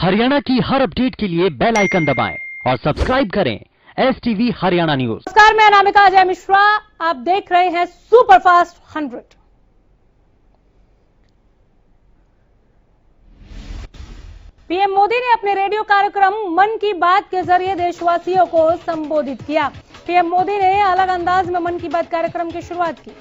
हरियाणा की हर अपडेट के लिए बेल आइकन दबाएं और सब्सक्राइब करें STV हरियाणा न्यूज। नमस्कार, मैं अनामिका अजय मिश्रा, आप देख रहे हैं सुपरफास्ट 100। पीएम मोदी ने अपने रेडियो कार्यक्रम मन की बात के जरिए देशवासियों को संबोधित किया। पीएम मोदी ने अलग अंदाज में मन की बात कार्यक्रम की शुरुआत की।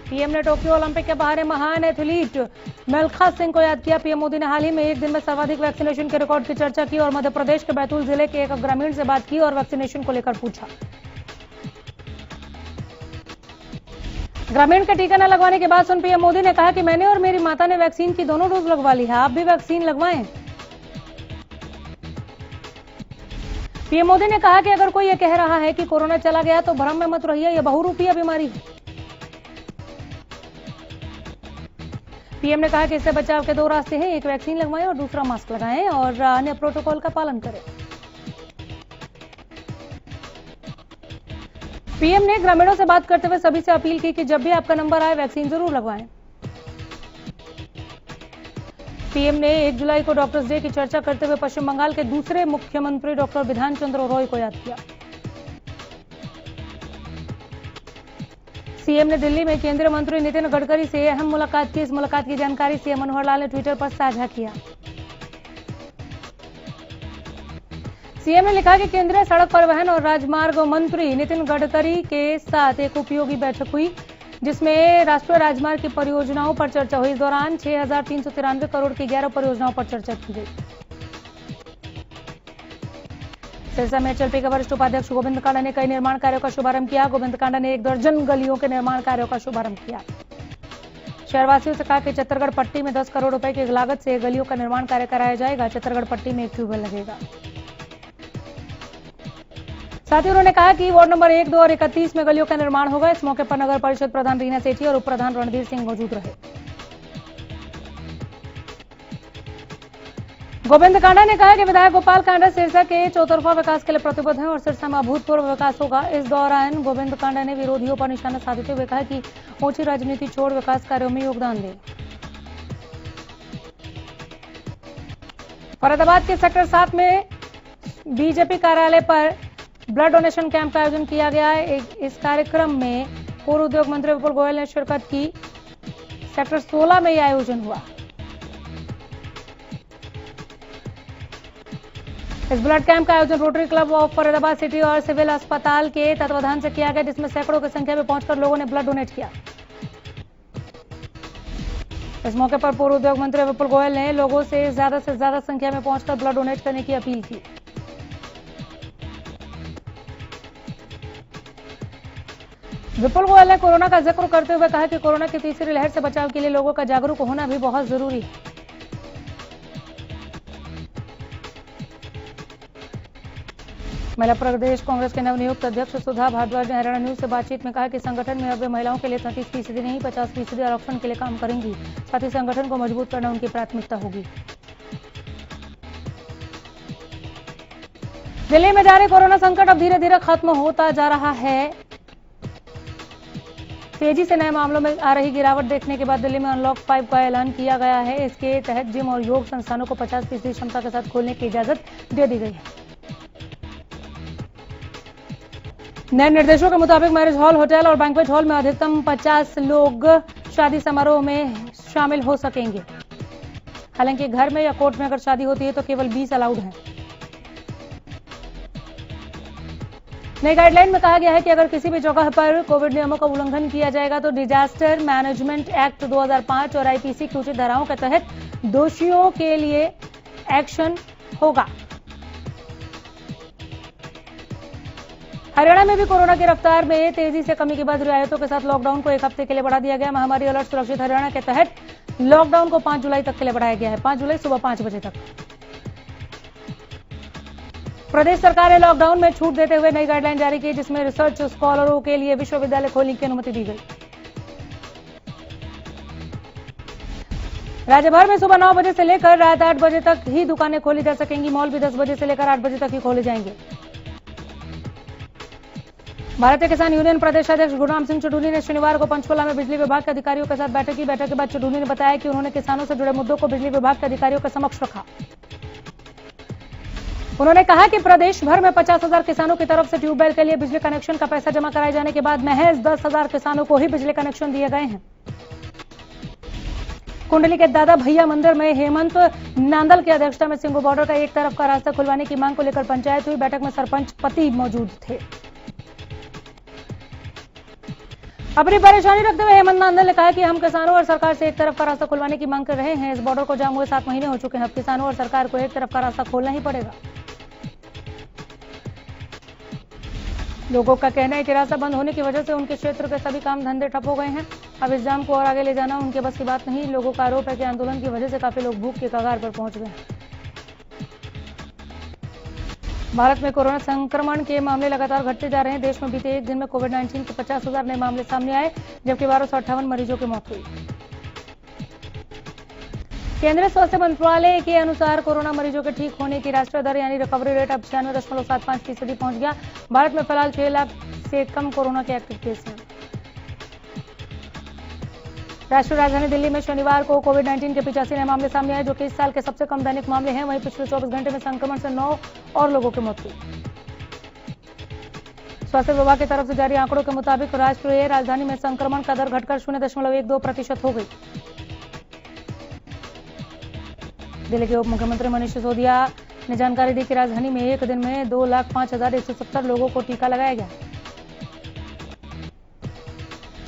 पीएम ने टोक्यो ओलंपिक के बहाने महान एथलीट मिल्खा सिंह को याद किया। पीएम मोदी ने हाल ही में एक दिन में सर्वाधिक वैक्सीनेशन के रिकॉर्ड की चर्चा की और मध्य प्रदेश के बैतूल जिले के एक ग्रामीण से बात की और वैक्सीनेशन को लेकर पूछा। ग्रामीण के टीका न लगवाने के बाद सुन पीएम मोदी ने कहा कि मैंने और मेरी माता ने वैक्सीन की दोनों डोज लगवा ली है, आप भी वैक्सीन लगवाएं। पीएम मोदी ने कहा कि अगर कोई ये कह रहा है कि कोरोना चला गया तो भ्रम में मत रहिए, यह बहुरूपीय बीमारी है। पीएम ने कहा कि इससे बचाव के दो रास्ते हैं, एक वैक्सीन लगवाएं और दूसरा मास्क लगाएं और अन्य प्रोटोकॉल का पालन करें। पीएम ने ग्रामीणों से बात करते हुए सभी से अपील की कि जब भी आपका नंबर आए वैक्सीन जरूर लगवाएं। पीएम ने 1 जुलाई को डॉक्टर्स डे की चर्चा करते हुए पश्चिम बंगाल के दूसरे मुख्यमंत्री डॉक्टर विधान चंद्र रॉय को याद किया। सीएम ने दिल्ली में केंद्रीय मंत्री नितिन गडकरी से अहम मुलाकात की। इस मुलाकात की जानकारी सीएम मनोहर लाल ने ट्विटर पर साझा किया। सीएम ने लिखा कि केंद्रीय सड़क परिवहन और राजमार्ग मंत्री नितिन गडकरी के साथ एक उपयोगी बैठक हुई जिसमें राष्ट्रीय राजमार्ग की परियोजनाओं पर चर्चा हुई। इस दौरान 6,393 करोड़ की 11 परियोजनाओं पर चर्चा की गई। सिरसा में एचएलपी के वरिष्ठ उपाध्यक्ष गोविंद कांडा ने कई निर्माण कार्यों का शुभारंभ किया। गोविंद कांडा ने 1 दर्जन गलियों के निर्माण कार्यों का शुभारंभ किया। शहरवासियों से कहा कि चित्तरगढ़ पट्टी में 10 करोड़ रुपए की लागत से गलियों का निर्माण कार्य कराया जाएगा। चित्तरगढ़ पट्टी में एक ट्यूबवेल लगेगा। साथ ही उन्होंने कहा कि वार्ड नंबर 1, 2 और 31 में गलियों का निर्माण होगा। इस मौके पर नगर परिषद प्रधान रीना सेठी और उप प्रधान रणधीर सिंह मौजूद रहे। गोविंद कांडा ने कहा कि विधायक गोपाल कांडा सिरसा के चौतरफा विकास के लिए प्रतिबद्ध हैं और सिरसा में अभूतपूर्व विकास होगा। इस दौरान गोविंद कांडा ने विरोधियों पर निशाना साधते हुए कहा कि ऊंची राजनीति छोड़ विकास कार्यों में योगदान दें। फरीदाबाद के सेक्टर 7 में बीजेपी कार्यालय पर ब्लड डोनेशन कैंप का आयोजन किया गया है। इस कार्यक्रम में पूर्व उद्योग मंत्री विपुल गोयल ने शिरकत की। सेक्टर 16 में यह आयोजन हुआ। इस ब्लड कैंप का आयोजन rotary club of Faridabad city और सिविल अस्पताल के तत्वाधान से किया गया जिसमें सैकड़ों की संख्या में पहुंचकर लोगों ने ब्लड डोनेट किया। इस मौके पर पूर्व उद्योग मंत्री विपुल गोयल ने लोगों से ज्यादा संख्या में पहुंचकर ब्लड डोनेट करने की अपील की। विपुल गोयल ने कोरोना का जिक्र करते हुए कहा कि कोरोना की तीसरी लहर से बचाव के लिए लोगों का जागरूक होना भी बहुत जरूरी है। महिला प्रदेश कांग्रेस के नवनियुक्त अध्यक्ष सुधा भारद्वाज ने हरियाणा न्यूज से बातचीत में कहा कि संगठन में अब वे महिलाओं के लिए 33% नहीं 50% आरक्षण के लिए काम करेंगी। साथ ही संगठन को मजबूत करना उनकी प्राथमिकता होगी। दिल्ली में जारी कोरोना संकट अब धीरे धीरे खत्म होता जा रहा है। तेजी से नए मामलों में आ रही गिरावट देखने के बाद दिल्ली में अनलॉक 5 का ऐलान किया गया है। इसके तहत जिम और योग संस्थानों को 50% क्षमता के साथ खोलने की इजाजत दे दी गई है। नए निर्देशों के मुताबिक मैरिज हॉल, होटल और बैंक्वेट हॉल में अधिकतम 50 लोग शादी समारोह में शामिल हो सकेंगे। हालांकि घर में या कोर्ट में अगर शादी होती है तो केवल 20 अलाउड हैं। नई गाइडलाइन में कहा गया है कि अगर किसी भी जगह पर कोविड नियमों का उल्लंघन किया जाएगा तो डिजास्टर मैनेजमेंट एक्ट 2005 और आईपीसी की उचित धाराओं के तहत दोषियों के लिए एक्शन होगा। हरियाणा में भी कोरोना की रफ्तार में तेजी से कमी के बाद रियायतों के साथ लॉकडाउन को 1 हफ्ते के लिए बढ़ा दिया गया। महामारी अलर्ट सुरक्षित हरियाणा के तहत लॉकडाउन को 5 जुलाई तक के लिए बढ़ाया गया है। 5 जुलाई सुबह 5 बजे तक। प्रदेश सरकार ने लॉकडाउन में छूट देते हुए नई गाइडलाइन जारी की जिसमें रिसर्च स्कॉलरों के लिए विश्वविद्यालय खोलने की अनुमति दी गई। राज्य भर में सुबह 9 बजे से लेकर रात 8 बजे तक ही दुकानें खोली जा सकेंगी। मॉल भी 10 बजे से लेकर 8 बजे तक ही खोले जाएंगे। भारतीय किसान यूनियन प्रदेश अध्यक्ष गुरनाम सिंह चुडूनी ने शनिवार को पंचकुला में बिजली विभाग के अधिकारियों के साथ बैठक की। बैठक के बाद चुडूनी ने बताया कि उन्होंने किसानों से जुड़े मुद्दों को बिजली विभाग के अधिकारियों के समक्ष रखा। उन्होंने कहा कि प्रदेश भर में 50,000 किसानों की तरफ से ट्यूबवेल के लिए बिजली कनेक्शन का पैसा जमा कराए जाने के बाद महज 10,000 किसानों को ही बिजली कनेक्शन दिए गए हैं। कुंडली के दादा भैया मंदिर में हेमंत नांदल की अध्यक्षता में सिंगू बॉर्डर का एक तरफ का रास्ता खुलवाने की मांग को लेकर पंचायत हुई। बैठक में सरपंच पति मौजूद थे। अपनी परेशानी रखते हुए हेमंत नांदल ने कहा कि हम किसानों और सरकार से एक तरफ का रास्ता खुलवाने की मांग कर रहे हैं। इस बॉर्डर को जाम हुए 7 महीने हो चुके हैं। अब किसानों और सरकार को एक तरफ का रास्ता खोलना ही पड़ेगा। लोगों का कहना है कि रास्ता बंद होने की वजह से उनके क्षेत्र के सभी काम धंधे ठप हो गए हैं। अब इस जाम को और आगे ले जाना उनके बस की बात नहीं। लोगों का आरोप है कि आंदोलन की वजह से काफी लोग भूख के कगार पर पहुंच गए हैं। भारत में कोरोना संक्रमण के मामले लगातार घटते जा रहे हैं। देश में बीते एक दिन में कोविड-19 के 50,000 नए मामले सामने आए, जबकि 1258 मरीजों की मौत हुई। केंद्रीय स्वास्थ्य मंत्रालय के अनुसार कोरोना मरीजों के ठीक होने की राष्ट्रीय दर यानी रिकवरी रेट अब 96.75% पहुंच गया। भारत में फिलहाल 6 लाख से कम कोरोना के एक्टिव केस हैं। राष्ट्रीय राजधानी दिल्ली में शनिवार को कोविड-19 के 85 नए मामले सामने आए, जो कि इस साल के सबसे कम दैनिक मामले हैं। वहीं पिछले 24 घंटे में संक्रमण से 9 और लोगों की मौत हुई। स्वास्थ्य विभाग की तरफ से जारी आंकड़ों के मुताबिक राष्ट्रीय राजधानी में संक्रमण का दर घटकर 0.12% हो गई। दिल्ली के उप मुख्यमंत्री मनीष सिसोदिया ने जानकारी दी कि राजधानी में एक दिन में 2,05,170 लोगों को टीका लगाया गया।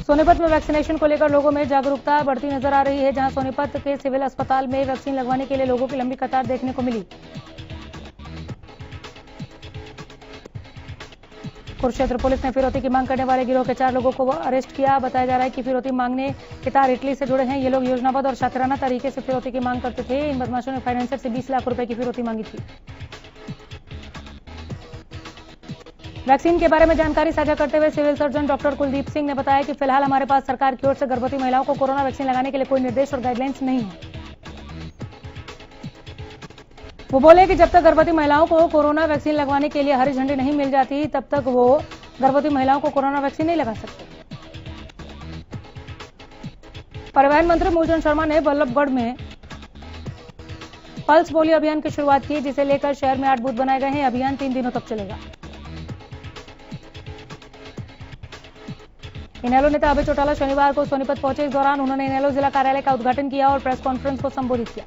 सोनीपत में वैक्सीनेशन को लेकर लोगों में जागरूकता बढ़ती नजर आ रही है, जहां सोनीपत के सिविल अस्पताल में वैक्सीन लगवाने के लिए लोगों की लंबी कतार देखने को मिली। कुरुक्षेत्र पुलिस ने फिरौती की मांग करने वाले गिरोह के 4 लोगों को अरेस्ट किया। बताया जा रहा है कि फिरौती मांगने के तार इटली से जुड़े हैं। ये लोग योजनाबद्ध और शातिराना तरीके से फिरौती की मांग करते थे। इन बदमाशों ने फाइनेंसर से 20 लाख रुपए की फिरौती मांगी थी। वैक्सीन के बारे में जानकारी साझा करते हुए civil surgeon doctor Kuldeep Singh ने बताया कि फिलहाल हमारे पास सरकार की ओर से गर्भवती महिलाओं को कोरोना वैक्सीन लगाने के लिए कोई निर्देश और गाइडलाइंस नहीं है। वो बोले कि जब तक गर्भवती महिलाओं को कोरोना वैक्सीन लगवाने के लिए हरी झंडी नहीं मिल जाती, तब तक वो गर्भवती महिलाओं को कोरोना वैक्सीन नहीं लगा सकते। परिवहन मंत्री मूलचंद शर्मा ने बल्लभगढ़ में पल्स पोलियो अभियान की शुरुआत की, जिसे लेकर शहर में 8 बूथ बनाए गए हैं। अभियान 3 दिनों तक चलेगा। इनेलो नेता अभय चौटाला शनिवार को सोनीपत पहुंचे। इस दौरान उन्होंने इनेलो जिला कार्यालय का उद्घाटन किया और प्रेस कॉन्फ्रेंस को संबोधित किया।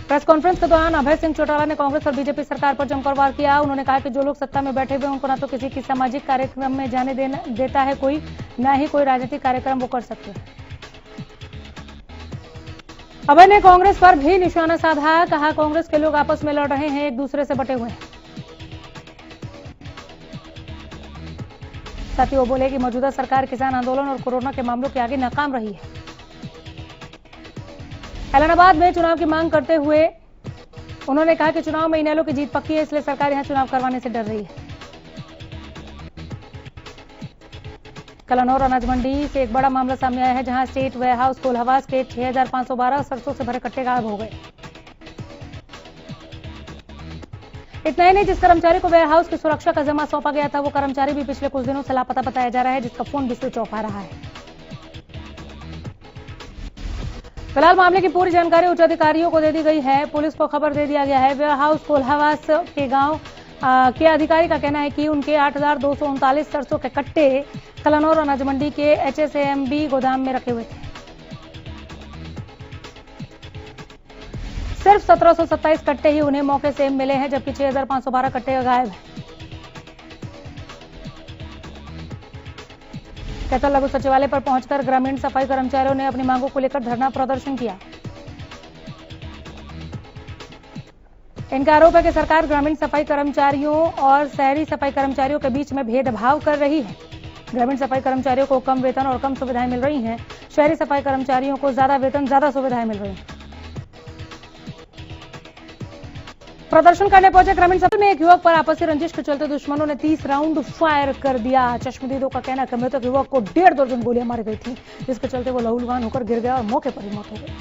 प्रेस कॉन्फ्रेंस के दौरान अभय सिंह चौटाला ने कांग्रेस और बीजेपी सरकार पर जमकर वार किया। उन्होंने कहा कि जो लोग सत्ता में बैठे हुए उनको ना तो किसी की सामाजिक कार्यक्रम में जाने देता है कोई, ना ही कोई राजनीतिक कार्यक्रम वो कर सकते हैं। अभय ने कांग्रेस पर भी निशाना साधा। कहा कांग्रेस के लोग आपस में लड़ रहे हैं, एक दूसरे से बटे हुए हैं। साथ ही वो बोले कि मौजूदा सरकार किसान आंदोलन और कोरोना के मामलों के आगे नाकाम रही है। इलाहाबाद में चुनाव की मांग करते हुए उन्होंने कहा कि चुनाव में इनेलो की जीत पक्की है, इसलिए सरकार यहां चुनाव करवाने से डर रही है। कलानौर अनाज मंडी से एक बड़ा मामला सामने आया है, जहां स्टेट वेयरहाउस कोल्हावास के 6,512 सरसों से भरे कट्टे गायब हो गए। इतना ही नहीं, जिस कर्मचारी को वेयरहाउस की सुरक्षा का जिम्मा सौंपा गया था, वो कर्मचारी भी पिछले कुछ दिनों से लापता बताया जा रहा है, जिसका फोन भी स्विच ऑफ आ रहा है। फिलहाल मामले की पूरी जानकारी उच्च अधिकारियों को दे दी गई है। पुलिस को खबर दे दिया गया है। वेयरहाउस कोल्हावास के गांव के अधिकारी का कहना है कि उनके 8,239 सरसों के कट्टे कलानौर अनाज मंडी के HSAMB गोदाम में रखे हुए थे। सिर्फ 1,727 कट्टे ही उन्हें मौके से मिले हैं, जबकि 6,512 कट्टे गायब हैं। कैथल लघु सचिवालय पर पहुंचकर ग्रामीण सफाई कर्मचारियों ने अपनी मांगों को लेकर धरना प्रदर्शन किया। इनका आरोप है कि सरकार ग्रामीण सफाई कर्मचारियों और शहरी सफाई कर्मचारियों के बीच में भेदभाव कर रही है। ग्रामीण सफाई कर्मचारियों को कम वेतन और कम सुविधाएं मिल रही हैं, शहरी सफाई कर्मचारियों को ज्यादा वेतन ज्यादा सुविधाएं मिल रही हैं। प्रदर्शन करने पहुंचे ग्रामीण सभा में एक युवक पर आपसी रंजिश के चलते दुश्मनों ने 30 राउंड फायर कर दिया। चश्मदीदों का कहना है कि मृतक युवक को 1.5 दर्जन गोलियां मारी गई थी, जिसके चलते वो लहूलुहान होकर गिर गया और मौके पर ही मौत हो गई।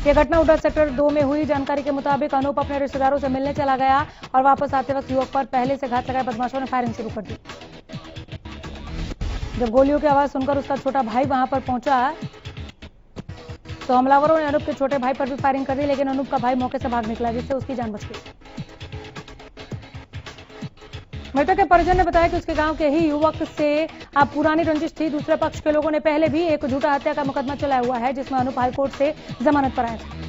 यह घटना उड़ा सेक्टर 2 में हुई। जानकारी के मुताबिक अनूप अपने रिश्तेदारों से मिलने चला गया और वापस आते वक्त युवक पर पहले से घात लगाए बदमाशों ने फायरिंग शुरू कर दी। जब गोलियों की आवाज सुनकर उसका छोटा भाई वहां पर पहुंचा तो हमलावरों ने अनूप के छोटे भाई पर भी फायरिंग कर दी, लेकिन अनूप का भाई मौके से भाग निकला, जिससे उसकी जान बच गई। मृतक के परिजन ने बताया कि उसके गांव के ही युवक से अब पुरानी रंजिश थी। दूसरे पक्ष के लोगों ने पहले भी एक झूठा हत्या का मुकदमा चलाया हुआ है, जिसमें अनूप हाईकोर्ट से जमानत पर आया था।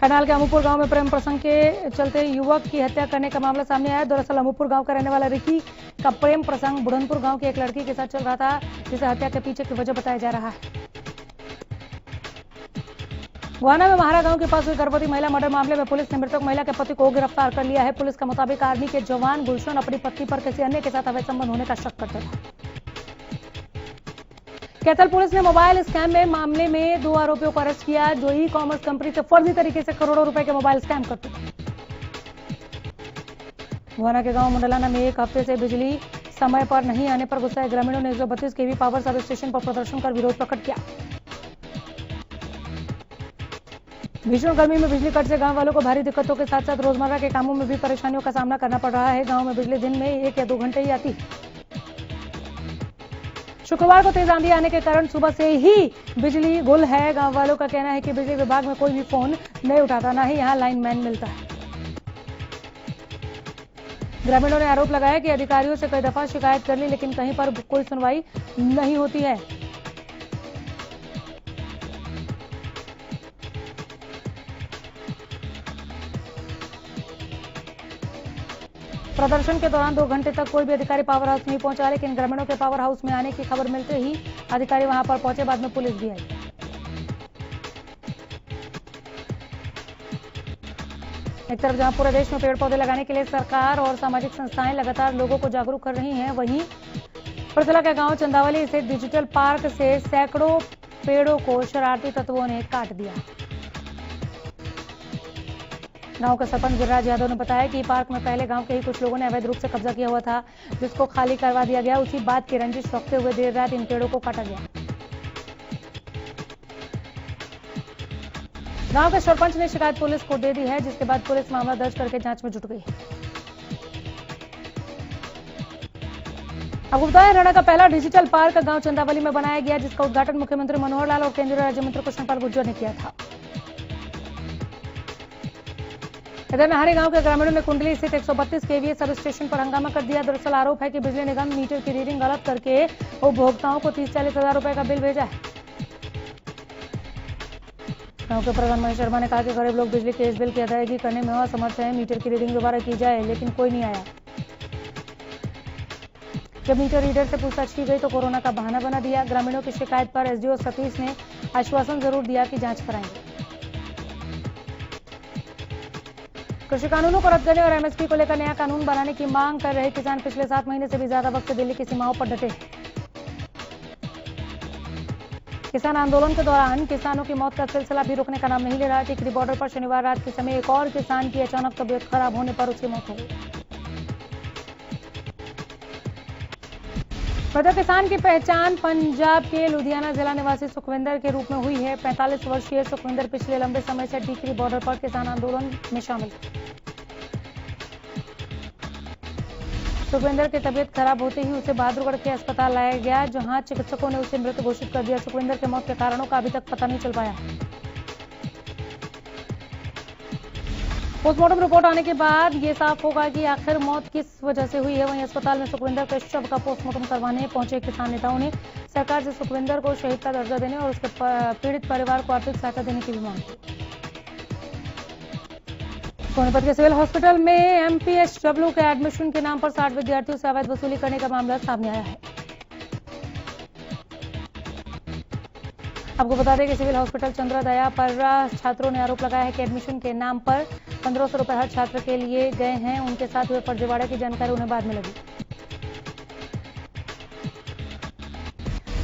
करनाल के अमूपुर गांव में प्रेम प्रसंग के चलते युवक की हत्या करने का मामला सामने आया। दरअसल अमूपुर गांव का रहने वाला रिकी का प्रेम प्रसंग बुढ़नपुर गांव की एक लड़की के साथ चल रहा था, जिसे हत्या के पीछे की वजह बताया जा रहा है। गुहाना में महारा गांव के पास हुई गर्भवती महिला मर्डर मामले में पुलिस ने मृतक महिला के पति को गिरफ्तार कर लिया है। पुलिस के मुताबिक आर्मी के जवान गुलशन अपनी पत्नी पर किसी अन्य के साथ अवैध संबंध होने का शक करते थे। कैथल पुलिस ने मोबाइल स्कैम में मामले में 2 आरोपियों को अरेस्ट किया, जो ई कॉमर्स कंपनी से फर्जी तरीके से करोड़ों रुपए के मोबाइल स्कैम करते थे। गुहाना के गांव मुंडलाना में एक हफ्ते से बिजली समय पर नहीं आने पर गुस्साए ग्रामीणों ने 132 केवी पावर सब स्टेशन पर प्रदर्शन कर विरोध प्रकट किया। भीषण गर्मी में बिजली कट से गांव वालों को भारी दिक्कतों के साथ साथ रोजमर्रा के कामों में भी परेशानियों का सामना करना पड़ रहा है। गांव में बिजली दिन में 1 या 2 घंटे ही आती। शुक्रवार को तेज आंधी आने के कारण सुबह से ही बिजली गुल है। गांव वालों का कहना है कि बिजली विभाग में कोई भी फोन नहीं उठाता, ना ही यहां लाइनमैन मिलता है। ग्रामीणों ने आरोप लगाया कि अधिकारियों से कई दफा शिकायत कर ली, लेकिन कहीं पर कोई सुनवाई नहीं होती है। प्रदर्शन के दौरान 2 घंटे तक कोई भी अधिकारी पावर हाउस नहीं पहुंचा, लेकिन ग्रामीणों के पावर हाउस में आने की खबर मिलते ही अधिकारी वहां पर पहुंचे। बाद में पुलिस भी आई। एक तरफ जहां पूरे देश में पेड़ पौधे लगाने के लिए सरकार और सामाजिक संस्थाएं लगातार लोगों को जागरूक कर रही हैं, वहीं पृथला के गांव चंदावली स्थित डिजिटल पार्क से सैकड़ों पेड़ों को शरारती तत्वों ने काट दिया। गांव के सरपंच गिरिराज यादव ने बताया कि पार्क में पहले गांव के ही कुछ लोगों ने अवैध रूप से कब्जा किया हुआ था, जिसको खाली करवा दिया गया। उसी बात की रंजिश रखते हुए देर रात इन पेड़ों को काटा गया। गांव के सरपंच ने शिकायत पुलिस को दे दी है, जिसके बाद पुलिस मामला दर्ज करके जांच में जुट गई। आपको बताया हरियाणा का पहला डिजिटल पार्क गांव चंदावली में बनाया गया, जिसका उद्घाटन मुख्यमंत्री मनोहर लाल और केंद्रीय राज्य मंत्री कृष्णपाल गुर्जर ने किया था। इधर नाहरी गांव के ग्रामीणों ने कुंडली स्थित 132 केवीए सब स्टेशन पर हंगामा कर दिया। दरअसल आरोप है कि बिजली निगम मीटर की रीडिंग गलत करके उपभोक्ताओं को 30-40 हजार रुपए का बिल भेजा है। गांव के प्रधान महेश शर्मा ने कहा कि गरीब लोग बिजली के इस बिल की अदायगी करने में असमर्थ हैं। मीटर की रीडिंग दोबारा की जाए, लेकिन कोई नहीं आया। जब मीटर रीडर से पूछताछ की गई तो कोरोना का बहाना बना दिया। ग्रामीणों की शिकायत पर एसडीओ सतीश ने आश्वासन जरूर दिया कि जांच कराएंगे। कृषि कानूनों को रद्द करने और एमएसपी को लेकर नया कानून बनाने की मांग कर रहे किसान पिछले 7 महीने से भी ज्यादा वक्त से दिल्ली की सीमाओं पर डटे। किसान आंदोलन के दौरान किसानों की मौत का सिलसिला भी रुकने का नाम नहीं ले रहा। टिकरी बॉर्डर पर शनिवार रात के समय एक और किसान की अचानक तबीयत खराब होने पर उसकी मौत हो गई। मृतक किसान की पहचान पंजाब के लुधियाना जिला निवासी सुखविंदर के रूप में हुई है। 45 वर्षीय सुखविंदर पिछले लंबे समय से टिकरी बॉर्डर पर किसान आंदोलन में शामिल थे। सुखविंदर की तबीयत खराब होते ही उसे बहादुरगढ़ के अस्पताल लाया गया, जहां चिकित्सकों ने उसे मृत घोषित कर दिया। सुखविंदर के मौत के कारणों का अभी तक पता नहीं चल पाया है। पोस्टमार्टम रिपोर्ट आने के बाद ये साफ होगा कि आखिर मौत किस वजह से हुई है। वहीं अस्पताल में सुखविंदर के शव का पोस्टमार्टम करवाने पहुंचे किसान नेताओं ने सरकार से सुखविंदर को शहीद का दर्जा देने और उसके पीड़ित परिवार को आर्थिक सहायता देने की भी मांग की। सोनीपत के सिविल हॉस्पिटल में एमपीएचडब्ल्यू के एडमिशन के नाम पर 60 विद्यार्थियों से अवैध वसूली करने का मामला सामने आया है। आपको बता दें कि सिविल हॉस्पिटल चंद्रदया पर छात्रों ने आरोप लगाया है कि एडमिशन के नाम पर 1500 रुपए हर छात्र के लिए गए हैं। उनके साथ हुए फर्जीवाड़े की जानकारी उन्हें बाद में लगी।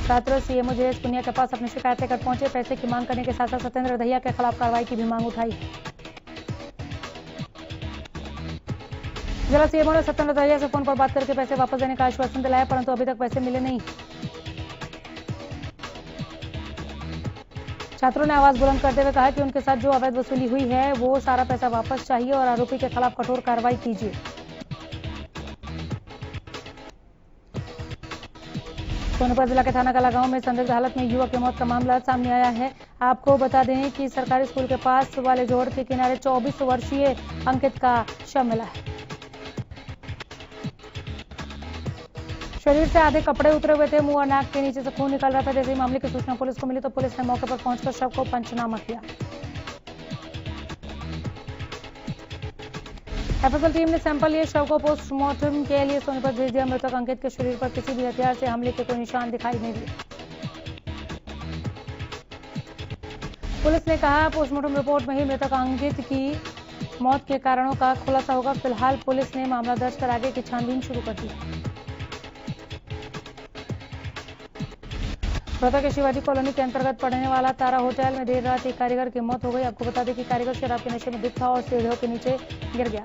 छात्र सीएमओ जेएस पुनिया के पास अपनी शिकायत लेकर पहुंचे। पैसे की मांग करने के साथ साथ सत्येंद्र दहिया के खिलाफ कार्रवाई की भी मांग उठाई है। जिला सीएमओ ने सत्येंद्र दहिया से फोन पर बात करके पैसे वापस देने का आश्वासन दिलाया, परंतु अभी तक पैसे मिले नहीं। छात्रों ने आवाज बुलंद करते हुए कहा कि उनके साथ जो अवैध वसूली हुई है वो सारा पैसा वापस चाहिए और आरोपी के खिलाफ कठोर कार्रवाई कीजिए। सोनीपत जिला के थाना कलागांव में संदिग्ध हालत में युवक की मौत का मामला सामने आया है। आपको बता दें कि सरकारी स्कूल के पास वाले जोड़ के किनारे 24 वर्षीय अंकित का शव मिला है। शरीर से आधे कपड़े उतरे हुए थे, मुंह और नाक के नीचे से खून निकल रहा था। जैसे ही मामले की सूचना पुलिस को मिली तो पुलिस ने मौके पर पहुंचकर शव को पंचनामा किया। एफएसएल टीम ने सैंपल लिए, शव को पोस्टमार्टम के लिए सोनीपत भेज दिया। मृतक अंकित के शरीर पर किसी भी हथियार से हमले के कोई निशान दिखाई नहीं दिए। पुलिस ने कहा पोस्टमार्टम रिपोर्ट में ही मृतक अंकित की मौत के कारणों का खुलासा होगा। फिलहाल पुलिस ने मामला दर्ज कर आगे की छानबीन शुरू कर दी। मृतक शिवाजी कॉलोनी के अंतर्गत पड़ने वाला तारा होटल में देर रात एक कारीगर की मौत हो गई। आपको बता दें कि कारीगर शराब के नशे में धुत था और सीढ़ियों के नीचे गिर गया।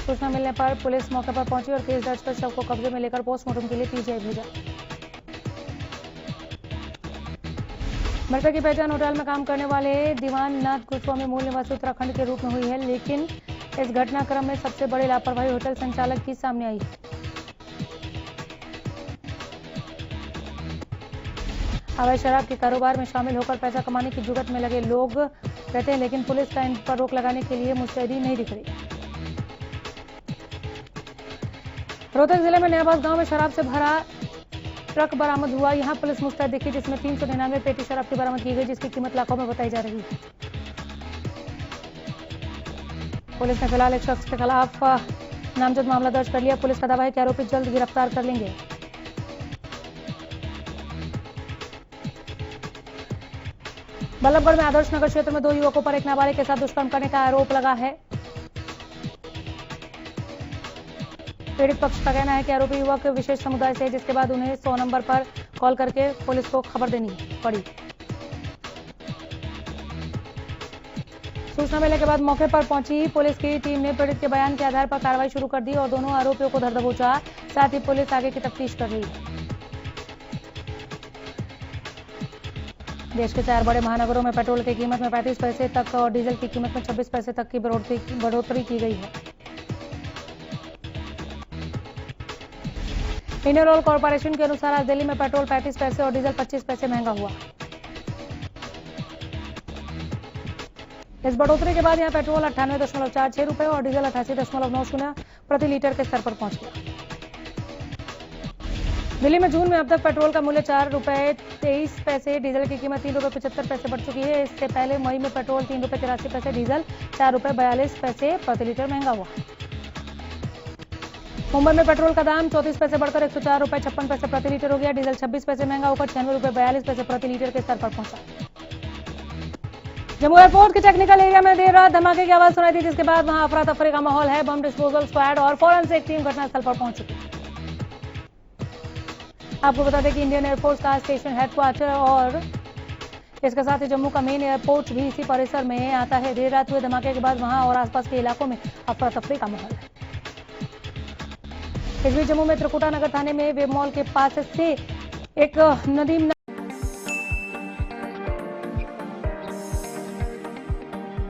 सूचना मिलने पर पुलिस मौके पर पहुंची और केस दर्ज कर शव को कब्जे में लेकर पोस्टमार्टम के लिए पीजीआई भेजा। मृतक की पहचान होटल में काम करने वाले दीवान नाथ गोस्वामी मूल निवासी उत्तराखंड के रूप में हुई है, लेकिन इस घटनाक्रम में सबसे बड़ी लापरवाही होटल संचालक की सामने आई है। अवैध शराब के कारोबार में शामिल होकर पैसा कमाने की जुगत में लगे लोग रहते हैं, लेकिन पुलिस का इन पर रोक लगाने के लिए मुस्तैदी नहीं दिख रही। रोहतक जिले में नयाबाज गांव में शराब से भरा ट्रक बरामद हुआ। यहां पुलिस मुस्तैद दिखी, जिसमें 399 पेटी शराब की बरामद की गई, जिसकी कीमत लाखों में बताई जा रही है। पुलिस ने फिलहाल एक शख्स के खिलाफ नामजद मामला दर्ज कर लिया। पुलिस का दावा है कि आरोपी जल्द गिरफ्तार कर लेंगे। बल्लभगढ़ में आदर्श नगर क्षेत्र में 2 युवकों पर एक नाबालिग के साथ दुष्कर्म करने का आरोप लगा है। पीड़ित पक्ष का कहना है कि आरोपी युवक विशेष समुदाय से है, जिसके बाद उन्हें 100 नंबर पर कॉल करके पुलिस को खबर देनी पड़ी। सूचना मिलने के बाद मौके पर पहुंची पुलिस की टीम ने पीड़ित के बयान के आधार पर कार्रवाई शुरू कर दी और दोनों आरोपियों को धर दबोचा। साथ ही पुलिस आगे की तफ्तीश कर रही है। देश के 4 बड़े महानगरों में पेट्रोल की कीमत में 35 पैसे तक और डीजल की कीमत में 26 पैसे तक की बढ़ोतरी की गई है। इंडियन ऑयल कॉर्पोरेशन के अनुसार आज दिल्ली में पेट्रोल 35 पैसे और डीजल 25 पैसे महंगा हुआ। इस बढ़ोतरी के बाद यहां पेट्रोल 98.46 रुपए और डीजल 88.90 प्रति लीटर के स्तर पर पहुंच गया। दिल्ली में जून में अब तक पेट्रोल का मूल्य 4 रुपए 23 पैसे, डीजल की कीमत 3 रुपए 75 पैसे बढ़ चुकी है। इससे पहले मई में पेट्रोल 3 रुपए 83 पैसे, डीजल 4 रुपए 42 पैसे प्रति लीटर महंगा हुआ। मुंबई में पेट्रोल का दाम 34 पैसे बढ़कर 104 रुपए 56 पैसे प्रति लीटर हो गया। डीजल 26 पैसे महंगा होकर 96 रुपए 42 पैसे प्रति लीटर के स्तर पर पहुंचा। जम्मू एयरपोर्ट के टेक्निकल एरिया में देर रात धमाके की आवाज सुनाई दी, जिसके बाद वहां अफरा तफरी का माहौल है। बम डिस्पोजल स्क्वाड और फॉरेंसिक टीम घटनास्थल पर पहुंच चुकी। आपको बता दें कि इंडियन एयरफोर्स का स्टेशन हेडक्वार्टर और इसके साथ ही जम्मू का मेन एयरपोर्ट भी इसी परिसर में आता है। देर रात हुए धमाके के बाद वहां और आसपास के इलाकों में अफरा तफरी का माहौल है। इस बीच जम्मू में त्रिकुटा नगर थाने में वेब मॉल के पास से एक नदीम